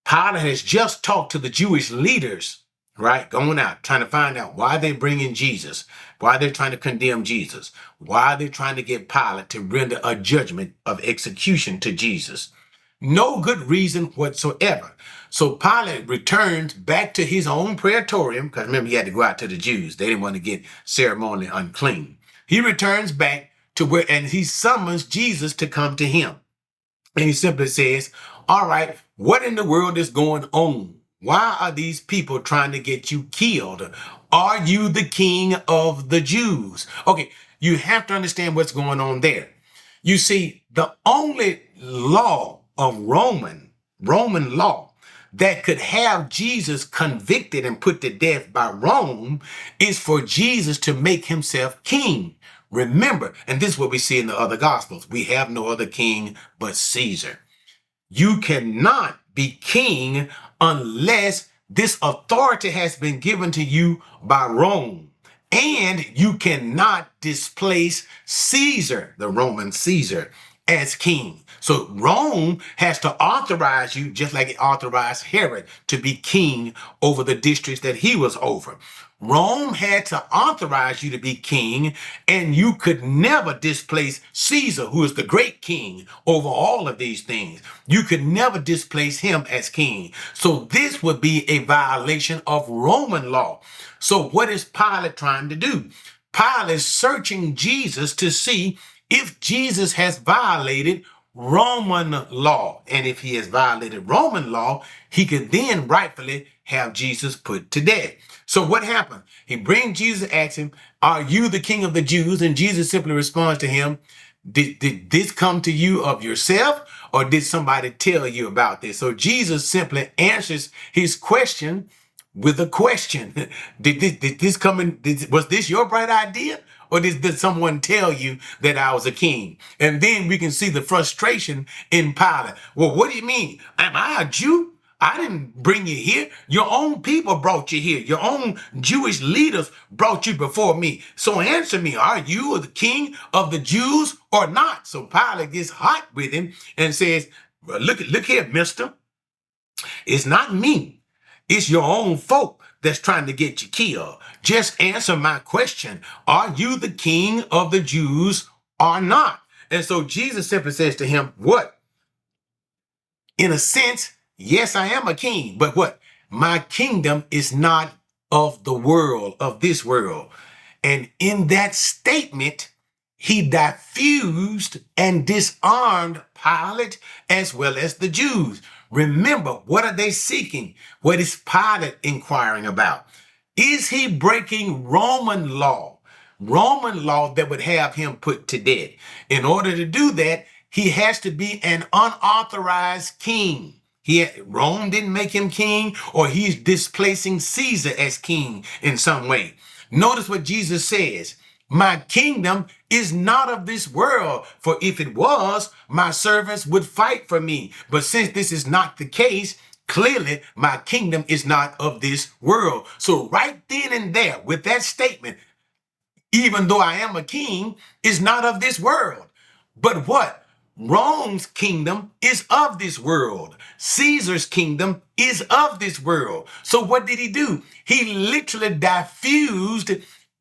Pilate has just talked to the Jewish leaders, right? Going out, trying to find out why they're bringing Jesus, why they're trying to condemn Jesus, why they're trying to get Pilate to render a judgment of execution to Jesus. No good reason whatsoever. So Pilate returns back to his own praetorium, because remember, he had to go out to the Jews. They didn't want to get ceremonially unclean. He returns back to where, and he summons Jesus to come to him. And he simply says, all right, what in the world is going on? Why are these people trying to get you killed? Are you the king of the Jews? Okay, you have to understand what's going on there. You see, the only law of Roman law that could have Jesus convicted and put to death by Rome is for Jesus to make himself king. Remember, and this is what we see in the other gospels, we have no other king but Caesar. You cannot be king unless this authority has been given to you by Rome. And you cannot displace Caesar, the Roman Caesar, as king. So Rome has to authorize you, just like it authorized Herod to be king over the districts that he was over. Rome had to authorize you to be king, and you could never displace Caesar, who is the great king over all of these things. You could never displace him as king. So this would be a violation of Roman law. So what is Pilate trying to do? Pilate is searching Jesus to see if Jesus has violated Roman law. And if he has violated Roman law, he could then rightfully have Jesus put to death. So what happened? He brings Jesus, asks him, are you the king of the Jews? And Jesus simply responds to him, did this come to you of yourself, or did somebody tell you about this? So Jesus simply answers his question with a question. Did this come in? Was this your bright idea? Or did someone tell you that I was a king? And then we can see the frustration in Pilate. Well, what do you mean? Am I a Jew? I didn't bring you here. Your own people brought you here. Your own Jewish leaders brought you before me. So answer me, are you the king of the Jews or not? So Pilate gets hot with him and says, well, look here, mister. It's not me. It's your own folk that's trying to get you killed. Just answer my question. Are you the king of the Jews or not? And so Jesus simply says to him, what? In a sense, yes, I am a king, but what? My kingdom is not of the world, of this world. And in that statement, he diffused and disarmed Pilate as well as the Jews. Remember, what are they seeking? What is Pilate inquiring about? Is he breaking Roman law? Roman law that would have him put to death. In order to do that, he has to be an unauthorized king. Rome didn't make him king, or he's displacing Caesar as king in some way. Notice what Jesus says. My kingdom is not of this world, for if it was, my servants would fight for me. But since this is not the case, clearly my kingdom is not of this world. So right then and there, with that statement, even though I am a king, is not of this world. But what? Rome's kingdom is of this world. Caesar's kingdom is of this world. So what did he do? He literally diffused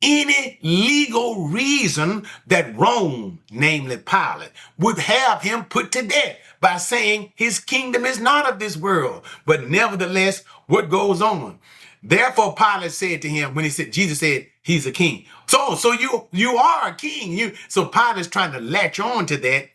any legal reason that Rome, namely Pilate, would have him put to death by saying his kingdom is not of this world. But nevertheless, what goes on? Therefore, Pilate said to him, when he said, Jesus said, he's a king. So you are a king. So Pilate's trying to latch on to that,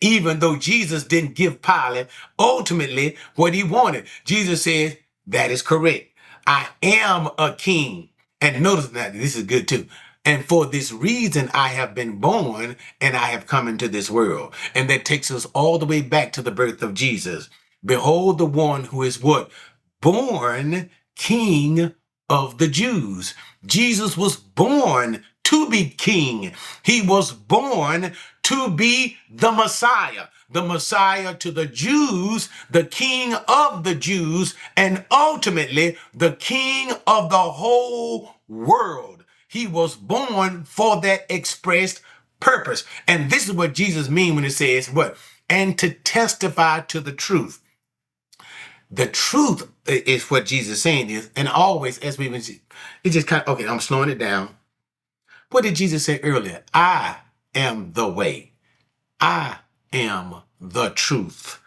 even though Jesus didn't give Pilate ultimately what he wanted. Jesus says, that is correct. I am a king. And notice that this is good too. And for this reason, I have been born and I have come into this world. And that takes us all the way back to the birth of Jesus. Behold the one who is what? Born King of the Jews. Jesus was born to be king. He was born to be the Messiah to the Jews, the King of the Jews, and ultimately the King of the whole world. He was born for that expressed purpose. And this is what Jesus means when it says what? And to testify to the truth. The truth is what Jesus is saying is, and always, as we've been, it just kind of, okay, I'm slowing it down. What did Jesus say earlier? I am the way. I am the truth.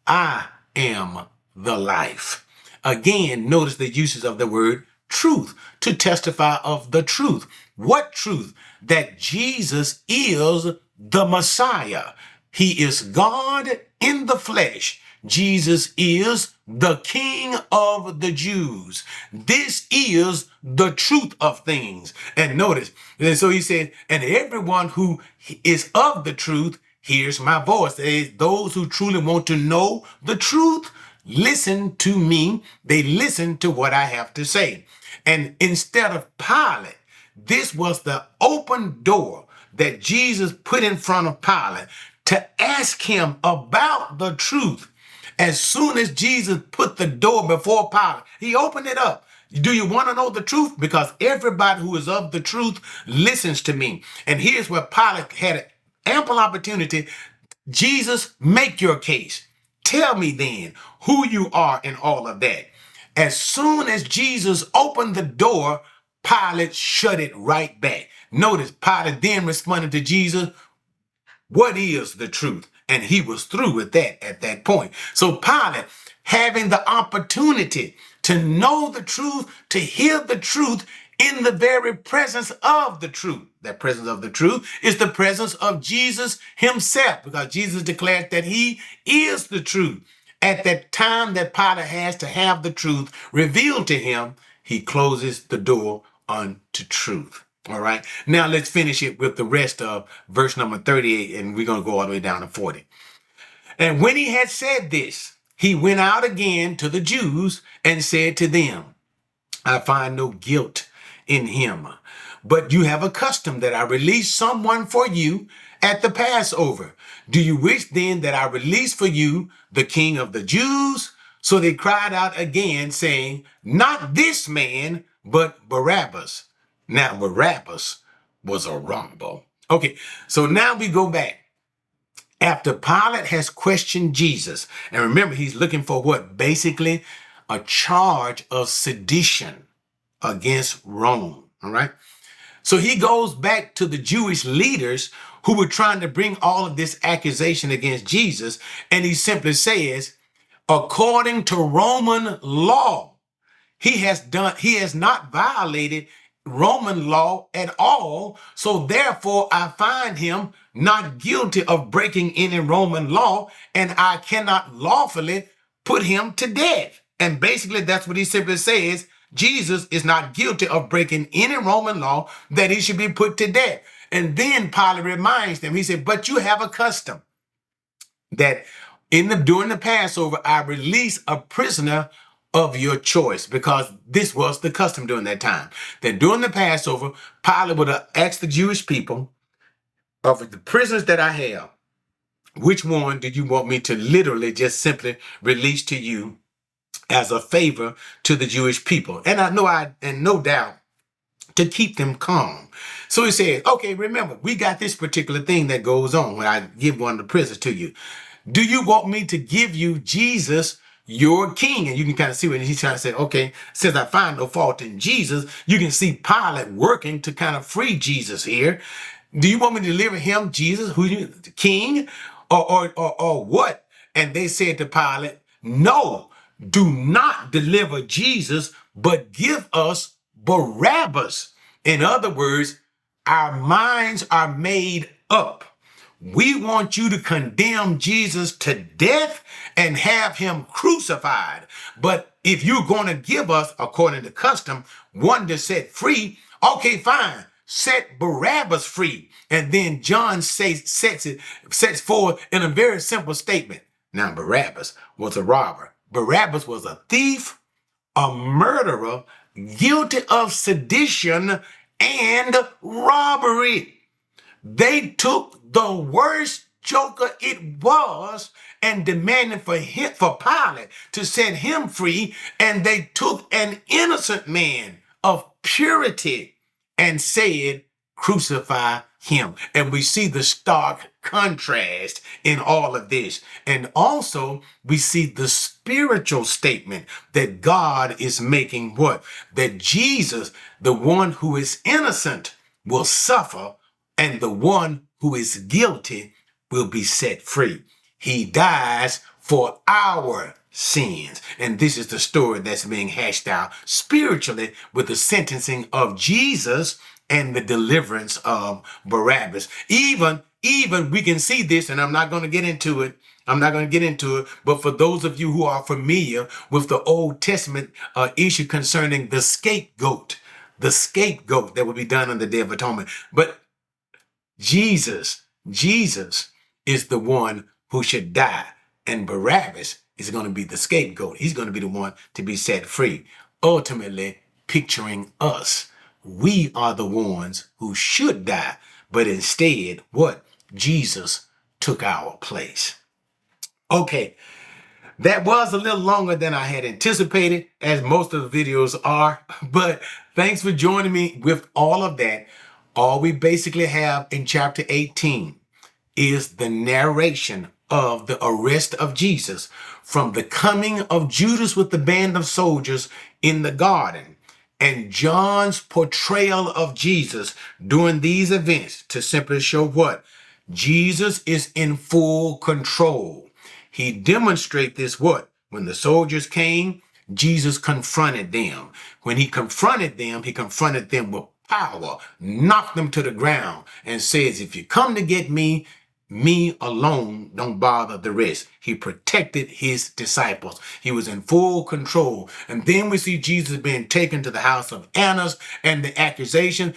I am the life. Again, notice the uses of the word truth, to testify of the truth. What truth? That Jesus is the Messiah. He is God in the flesh. Jesus is the King of the Jews. This is the truth of things. And notice, and so he said, and everyone who is of the truth hears my voice. Those who truly want to know the truth, listen to me. They listen to what I have to say. And instead of Pilate, this was the open door that Jesus put in front of Pilate to ask him about the truth. As soon as Jesus put the door before Pilate, he opened it up. Do you want to know the truth? Because everybody who is of the truth listens to me. And here's where Pilate had ample opportunity. Jesus, make your case. Tell me then who you are and all of that. As soon as Jesus opened the door, Pilate shut it right back. Notice Pilate then responded to Jesus, what is the truth? And he was through with that at that point. So Pilate, having the opportunity to know the truth, to hear the truth in the very presence of the truth. That presence of the truth is the presence of Jesus himself, because Jesus declared that he is the truth. At that time that Pilate has to have the truth revealed to him, he closes the door unto truth. All right. Now let's finish it with the rest of verse number 38, and we're going to go all the way down to 40. And when he had said this, he went out again to the Jews and said to them, I find no guilt in him, but you have a custom that I release someone for you at the Passover. Do you wish then that I release for you the King of the Jews? So they cried out again, saying, not this man, but Barabbas. Now, Barabbas was a rumble. Okay, so now we go back. After Pilate has questioned Jesus, and remember, he's looking for what? Basically, a charge of sedition against Rome, all right? So he goes back to the Jewish leaders who were trying to bring all of this accusation against Jesus, and he simply says, according to Roman law, he has not violated Roman law at all. So therefore, I find him not guilty of breaking any Roman law, and I cannot lawfully put him to death. And basically, that's what he simply says. Jesus is not guilty of breaking any Roman law that he should be put to death. And then Pilate reminds them, he said, but you have a custom that during the Passover, I release a prisoner of your choice, because this was the custom during that time. That during the Passover, Pilate would ask the Jewish people, of the prisoners that I have, which one did you want me to literally just simply release to you as a favor to the Jewish people? And no doubt, to keep them calm. So he said, okay, remember, we got this particular thing that goes on when I give one of the prisoners to you. Do you want me to give you Jesus, your king? And you can kind of see what he's trying to say. Okay, since I find no fault in Jesus, you can see Pilate working to kind of free Jesus here. Do you want me to deliver him, Jesus, the king, or what? And they said to Pilate, no, do not deliver Jesus, but give us Barabbas. In other words, our minds are made up. We want you to condemn Jesus to death and have him crucified. But if you're going to give us, according to custom, one to set free, okay, fine. Set Barabbas free. And then John sets forth in a very simple statement. Now, Barabbas was a robber. Barabbas was a thief, a murderer, guilty of sedition and robbery. They took the worst joker it was and demanded for Pilate to set him free. And they took an innocent man of purity and said, crucify him. And we see the stark contrast in all of this. And also we see the spiritual statement that God is making what? That Jesus, the one who is innocent, will suffer, and the one who is guilty will be set free. He dies for our sins. And this is the story that's being hashed out spiritually with the sentencing of Jesus and the deliverance of Barabbas. Even we can see this, and I'm not going to get into it. But for those of you who are familiar with the Old Testament issue concerning the scapegoat that will be done on the Day of Atonement. But Jesus is the one who should die, and Barabbas is going to be the scapegoat. He's going to be the one to be set free, ultimately picturing us. We are the ones who should die, but instead, what? Jesus took our place. Okay, that was a little longer than I had anticipated, as most of the videos are, but thanks for joining me with all of that. All we basically have in chapter 18 is the narration of the arrest of Jesus from the coming of Judas with the band of soldiers in the garden, and John's portrayal of Jesus during these events to simply show what? Jesus is in full control. He demonstrates this what? When the soldiers came, Jesus confronted them. When he confronted them with power, knocked them to the ground, and says, if you come to get me alone, don't bother the rest. He protected his disciples. He was in full control. And then we see Jesus being taken to the house of Annas, and the accusation,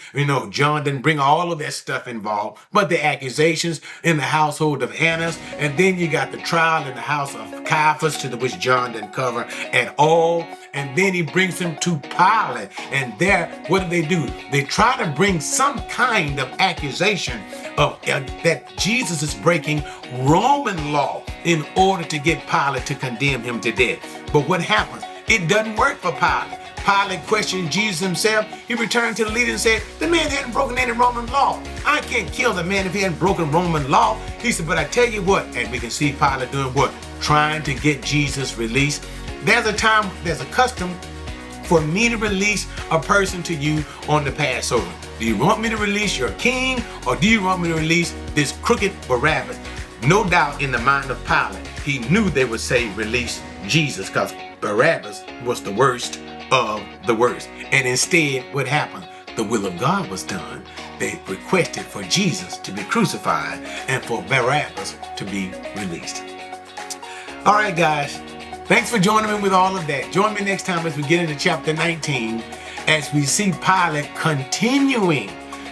John didn't bring all of that stuff involved, but the accusations in the household of Annas. And then you got the trial in the house of Caiaphas, to which John didn't cover at all. And then he brings him to Pilate. And there, what do? They try to bring some kind of accusation of that Jesus is breaking Roman law in order to get Pilate to condemn him to death. But what happens? It doesn't work for Pilate. Pilate questioned Jesus himself. He returned to the leader and said, the man hadn't broken any Roman law. I can't kill the man if he hadn't broken Roman law. He said, but I tell you what, and we can see Pilate doing what? Trying to get Jesus released. There's a custom for me to release a person to you on the Passover. Do you want me to release your king, or do you want me to release this crooked Barabbas? No doubt in the mind of Pilate, he knew they would say release Jesus, because Barabbas was the worst of the worst. And instead, what happened? The will of God was done. They requested for Jesus to be crucified and for Barabbas to be released. All right, guys. Thanks for joining me with all of that. Join me next time as we get into chapter 19, as we see Pilate continuing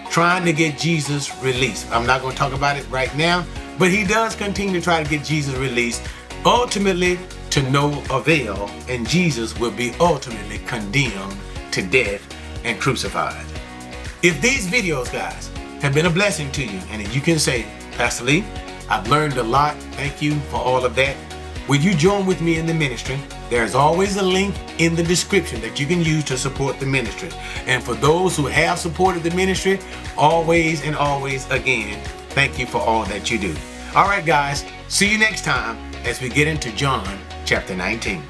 trying to get Jesus released. I'm not going to talk about it right now, but he does continue to try to get Jesus released, ultimately to no avail, and Jesus will be ultimately condemned to death and crucified. If these videos, guys, have been a blessing to you, and if you can say, Pastor Lee, I've learned a lot, thank you for all of that. Will you join with me in the ministry? There's always a link in the description that you can use to support the ministry. And for those who have supported the ministry, always and always again, thank you for all that you do. All right, guys, see you next time as we get into John chapter 19.